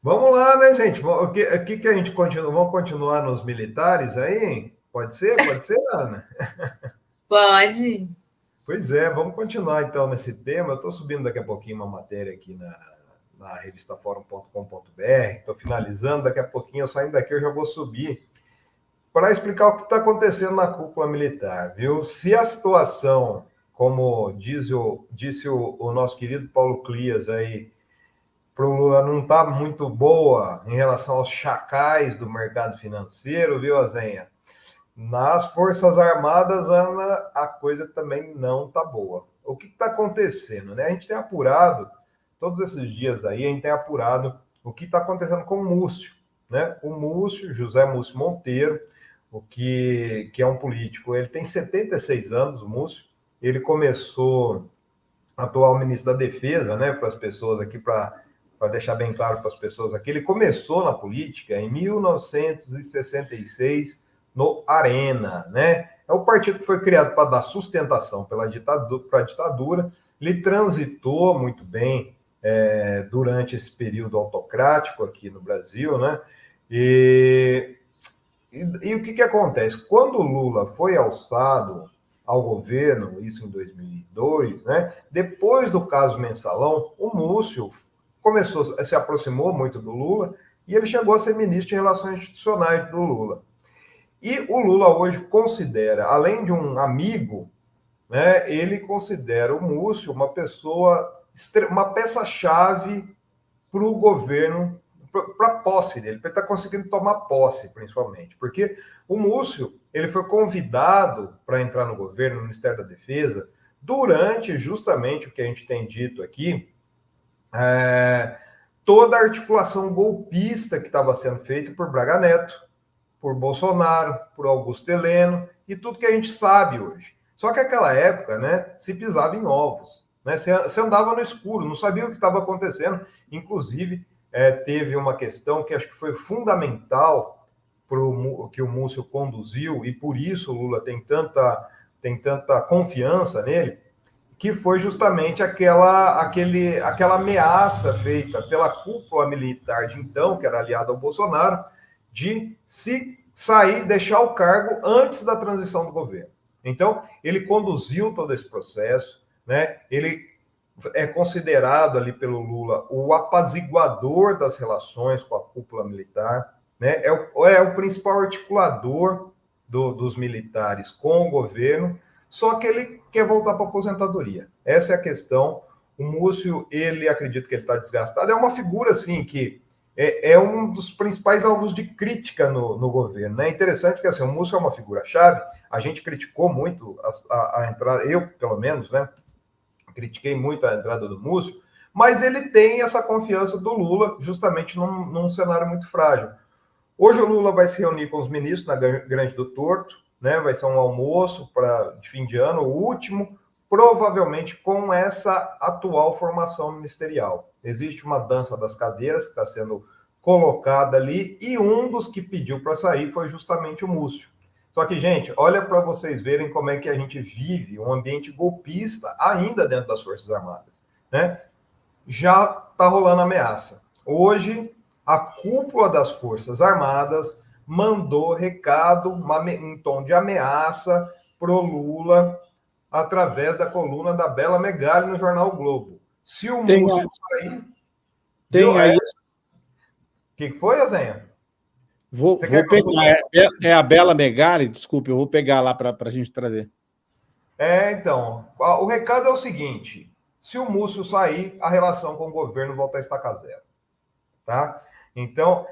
Vamos lá, né, gente? O que a gente continua? Vamos continuar nos militares aí? Pode ser? Pode ser, Ana? Pode. Pois é, vamos continuar então nesse tema. Eu estou subindo daqui a pouquinho uma matéria aqui na revista fórum.com.br, estou finalizando, daqui a pouquinho, eu saindo daqui, eu já vou subir para explicar o que está acontecendo na cúpula militar, viu? Se a situação, como disse o nosso querido Paulo Clias aí, para o Lula não está muito boa em relação aos chacais do mercado financeiro, viu, Azenha? Nas Forças Armadas, Ana, a coisa também não está boa. O que está acontecendo? Né? A gente tem apurado, todos esses dias aí, a gente tem apurado o que está acontecendo com o Múcio. Né? O Múcio, José Múcio Monteiro, que é um político, ele tem 76 anos, o Múcio, ele começou atual ministro da Defesa, né, para as pessoas aqui, para deixar bem claro para as pessoas aqui, ele começou na política em 1966 no Arena, né? É o partido que foi criado para dar sustentação para a ditadura. Ele transitou muito bem durante esse período autocrático aqui no Brasil, né? E o que acontece? Quando o Lula foi alçado ao governo, isso em 2002, né? Depois do caso Mensalão, o Múcio se aproximou muito do Lula e ele chegou a ser ministro de Relações Institucionais do Lula. E o Lula hoje considera, além de um amigo, né, ele considera o Múcio uma pessoa, uma peça-chave para o governo, para a posse dele, para ele estar conseguindo tomar posse, principalmente. Porque o Múcio, ele foi convidado para entrar no governo, no Ministério da Defesa, durante justamente o que a gente tem dito aqui, toda a articulação golpista que estava sendo feita por Braga Neto, por Bolsonaro, por Augusto Heleno, e tudo que a gente sabe hoje. Só que naquela época, né, se pisava em ovos. Né? Você andava no escuro, não sabia o que estava acontecendo. Inclusive, teve uma questão que acho que foi fundamental para que o Múcio conduziu, e por isso o Lula tem tanta confiança nele, que foi justamente aquela ameaça feita pela cúpula militar de então, que era aliada ao Bolsonaro, de se sair, deixar o cargo antes da transição do governo. Então, ele conduziu todo esse processo, né? Ele é considerado ali pelo Lula o apaziguador das relações com a cúpula militar, né? É o principal articulador dos militares com o governo, só que ele quer voltar para a aposentadoria. Essa é a questão. O Múcio, ele acredita que ele está desgastado. É uma figura, assim, que é um dos principais alvos de crítica no governo. Né? É interessante que assim, o Múcio é uma figura-chave. A gente criticou muito a entrada, eu, pelo menos, né? Critiquei muito a entrada do Múcio, mas ele tem essa confiança do Lula, justamente num cenário muito frágil. Hoje o Lula vai se reunir com os ministros na Grande do Torto, né? Vai ser um almoço de fim de ano, o último, provavelmente com essa atual formação ministerial. Existe uma dança das cadeiras que está sendo colocada ali, e um dos que pediu para sair foi justamente o Múcio. Só que, gente, olha para vocês verem como é que a gente vive um ambiente golpista ainda dentro das Forças Armadas, né? Já está rolando ameaça. Hoje, a cúpula das Forças Armadas mandou recado em tom de ameaça para o Lula através da coluna da Bela Megali no jornal o Globo. Se o Múcio sair... Tem aí... O que foi, Azenha? Vou pegar. É a Bela Megali? Desculpe, eu vou pegar lá para a gente trazer. Então, o recado é o seguinte: se o Múcio sair, a relação com o governo volta a estacar zero. Tá? Então,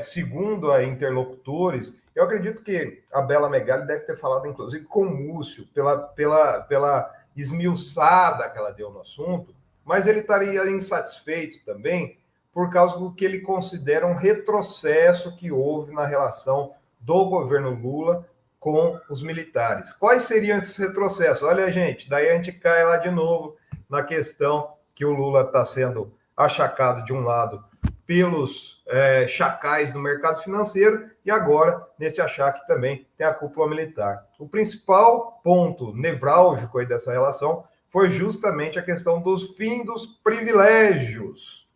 segundo a interlocutores, eu acredito que a Bela Megali deve ter falado, inclusive, com o Múcio, pela esmiuçada que ela deu no assunto, mas ele estaria insatisfeito também por causa do que ele considera um retrocesso que houve na relação do governo Lula com os militares. Quais seriam esses retrocessos? Olha, gente, daí a gente cai lá de novo na questão que o Lula está sendo achacado de um lado pelos chacais do mercado financeiro, e agora, nesse achaque também, tem a cúpula militar. O principal ponto nevrálgico aí dessa relação foi justamente a questão dos fim dos privilégios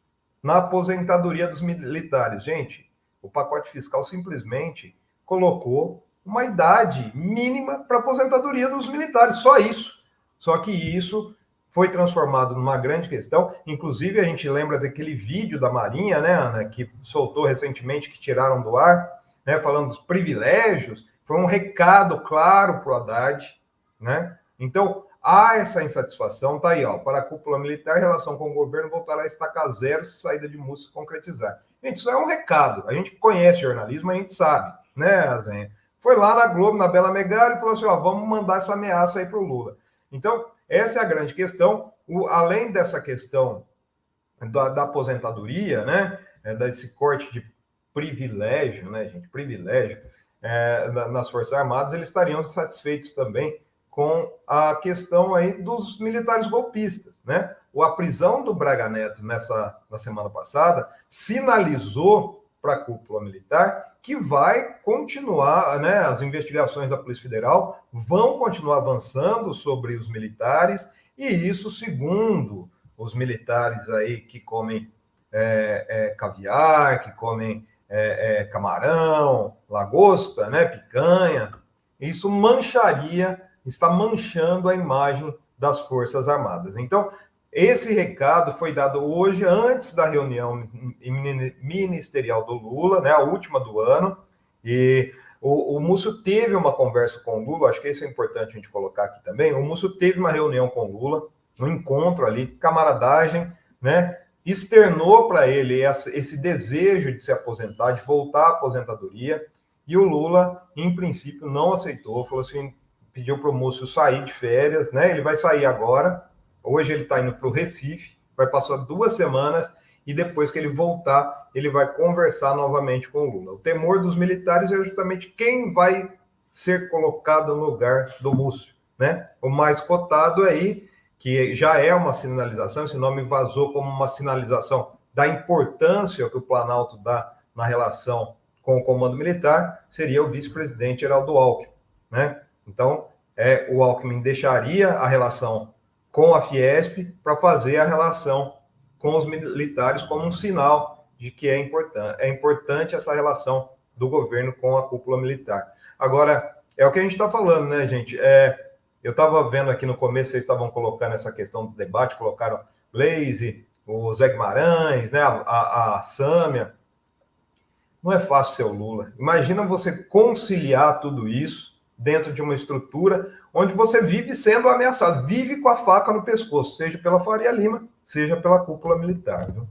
na aposentadoria dos militares. Gente, o pacote fiscal simplesmente colocou uma idade mínima para aposentadoria dos militares, só isso. Só que isso foi transformado numa grande questão. Inclusive, a gente lembra daquele vídeo da Marinha, né, Ana, que soltou recentemente, que tiraram do ar, né, falando dos privilégios. Foi um recado claro para o Haddad, né? Então, há essa insatisfação, tá aí, ó, para a cúpula militar, relação com o governo voltará a estacar zero se saída de Mussi se concretizar. Gente, isso é um recado. A gente conhece jornalismo, a gente sabe, né, Azenha? Foi lá na Globo, na Bela Megali, e falou assim, ó, vamos mandar essa ameaça aí para o Lula. Então, essa é a grande questão. Além dessa questão da aposentadoria, né, desse corte de privilégio, né, gente, privilégio, nas Forças Armadas, eles estariam satisfeitos também com a questão aí dos militares golpistas, né? A prisão do Braga Neto na semana passada sinalizou para a cúpula militar que vai continuar, né? As investigações da Polícia Federal vão continuar avançando sobre os militares, e isso, segundo os militares aí que comem caviar, que comem camarão, lagosta, né? Picanha, isso está manchando a imagem das Forças Armadas. Então, esse recado foi dado hoje, antes da reunião ministerial do Lula, né, a última do ano, e o Múcio teve uma conversa com o Lula, acho que isso é importante a gente colocar aqui também. O Múcio teve uma reunião com o Lula, um encontro ali, camaradagem, né, externou para ele esse desejo de se aposentar, de voltar à aposentadoria, e o Lula, em princípio, não aceitou, falou assim, pediu para o Múcio sair de férias, né? Ele vai sair agora. Hoje ele está indo para o Recife, vai passar 2 semanas, e depois que ele voltar, ele vai conversar novamente com o Lula. O temor dos militares é justamente quem vai ser colocado no lugar do Múcio, né? O mais cotado aí, que já é uma sinalização, esse nome vazou como uma sinalização da importância que o Planalto dá na relação com o comando militar, seria o vice-presidente Geraldo Alckmin, né? Então, o Alckmin deixaria a relação com a Fiesp para fazer a relação com os militares como um sinal de que é importante essa relação do governo com a cúpula militar. Agora, é o que a gente está falando, né, gente? Eu estava vendo aqui no começo, vocês estavam colocando essa questão do debate, colocaram Gleisi, o Zé Guimarães, né, a Sâmia. Não é fácil ser o Lula. Imagina você conciliar tudo isso dentro de uma estrutura onde você vive sendo ameaçado, vive com a faca no pescoço, seja pela Faria Lima, seja pela cúpula militar. Viu?